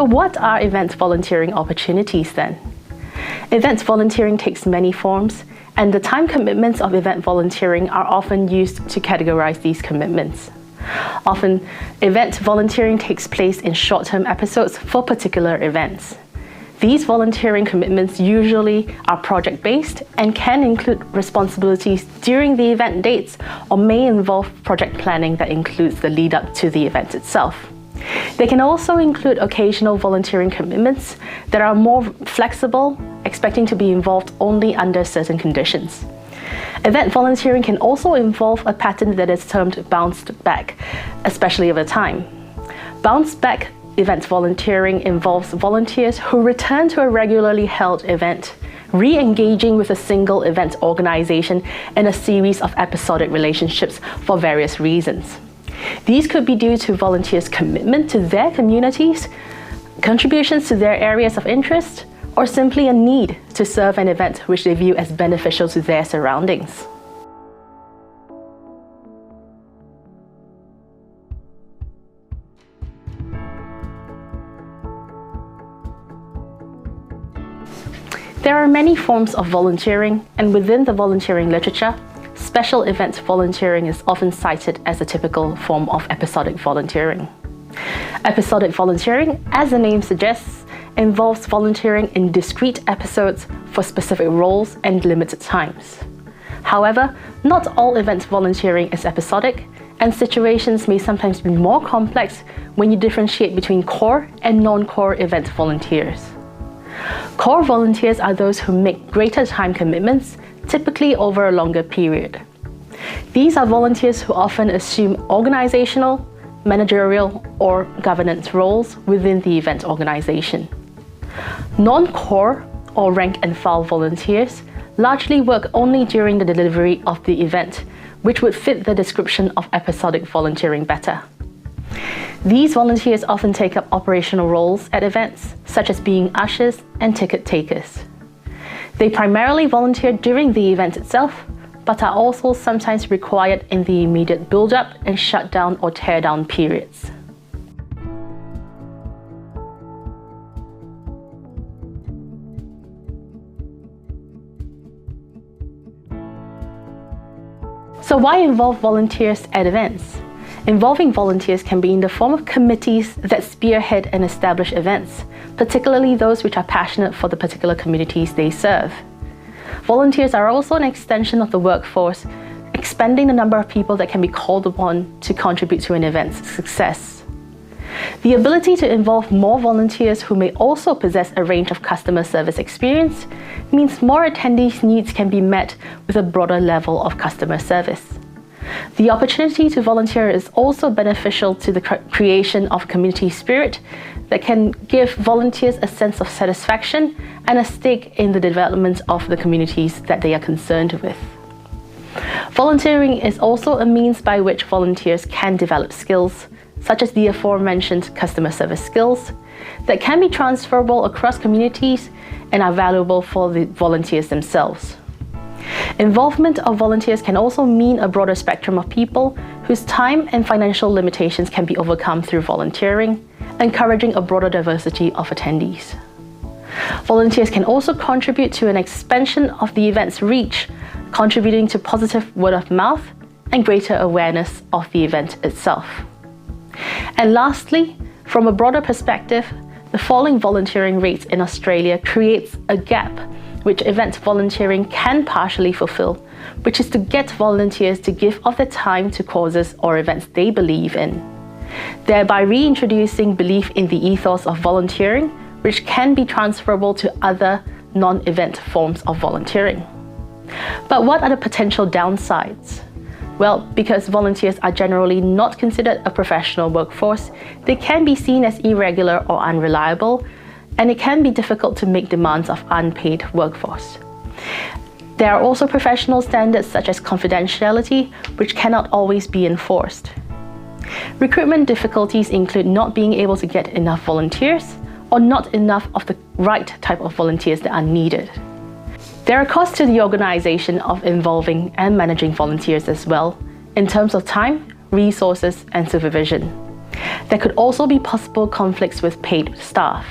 So what are event volunteering opportunities then? Event volunteering takes many forms, and the time commitments of event volunteering are often used to categorize these commitments. Often, event volunteering takes place in short-term episodes for particular events. These volunteering commitments usually are project-based and can include responsibilities during the event dates or may involve project planning that includes the lead-up to the event itself. They can also include occasional volunteering commitments that are more flexible, expecting to be involved only under certain conditions. Event volunteering can also involve a pattern that is termed bounced back, especially over time. Bounced back event volunteering involves volunteers who return to a regularly held event, re-engaging with a single event organization in a series of episodic relationships for various reasons. These could be due to volunteers' commitment to their communities, contributions to their areas of interest, or simply a need to serve an event which they view as beneficial to their surroundings. There are many forms of volunteering, and within the volunteering literature, special event volunteering is often cited as a typical form of episodic volunteering. Episodic volunteering, as the name suggests, involves volunteering in discrete episodes for specific roles and limited times. However, not all event volunteering is episodic, and situations may sometimes be more complex when you differentiate between core and non-core event volunteers. Core volunteers are those who make greater time commitments, typically over a longer period. These are volunteers who often assume organizational, managerial, or governance roles within the event organization. Non-core or rank and file volunteers largely work only during the delivery of the event, which would fit the description of episodic volunteering better. These volunteers often take up operational roles at events, such as being ushers and ticket takers. They primarily volunteer during the event itself, but are also sometimes required in the immediate build-up and shutdown or tear-down periods. So why involve volunteers at events? Involving volunteers can be in the form of committees that spearhead and establish events, particularly those which are passionate for the particular communities they serve. Volunteers are also an extension of the workforce, expanding the number of people that can be called upon to contribute to an event's success. The ability to involve more volunteers who may also possess a range of customer service experience means more attendees' needs can be met with a broader level of customer service. The opportunity to volunteer is also beneficial to the creation of community spirit that can give volunteers a sense of satisfaction and a stake in the development of the communities that they are concerned with. Volunteering is also a means by which volunteers can develop skills, such as the aforementioned customer service skills, that can be transferable across communities and are valuable for the volunteers themselves. Involvement of volunteers can also mean a broader spectrum of people whose time and financial limitations can be overcome through volunteering, encouraging a broader diversity of attendees. Volunteers can also contribute to an expansion of the event's reach, contributing to positive word of mouth and greater awareness of the event itself. And lastly, from a broader perspective, the falling volunteering rates in Australia creates a gap which event volunteering can partially fulfill, which is to get volunteers to give of their time to causes or events they believe in, thereby reintroducing belief in the ethos of volunteering, which can be transferable to other non-event forms of volunteering. But what are the potential downsides? Well, because volunteers are generally not considered a professional workforce, they can be seen as irregular or unreliable, and it can be difficult to make demands of unpaid workforce. There are also professional standards such as confidentiality, which cannot always be enforced. Recruitment difficulties include not being able to get enough volunteers or not enough of the right type of volunteers that are needed. There are costs to the organization of involving and managing volunteers as well, in terms of time, resources, and supervision. There could also be possible conflicts with paid staff.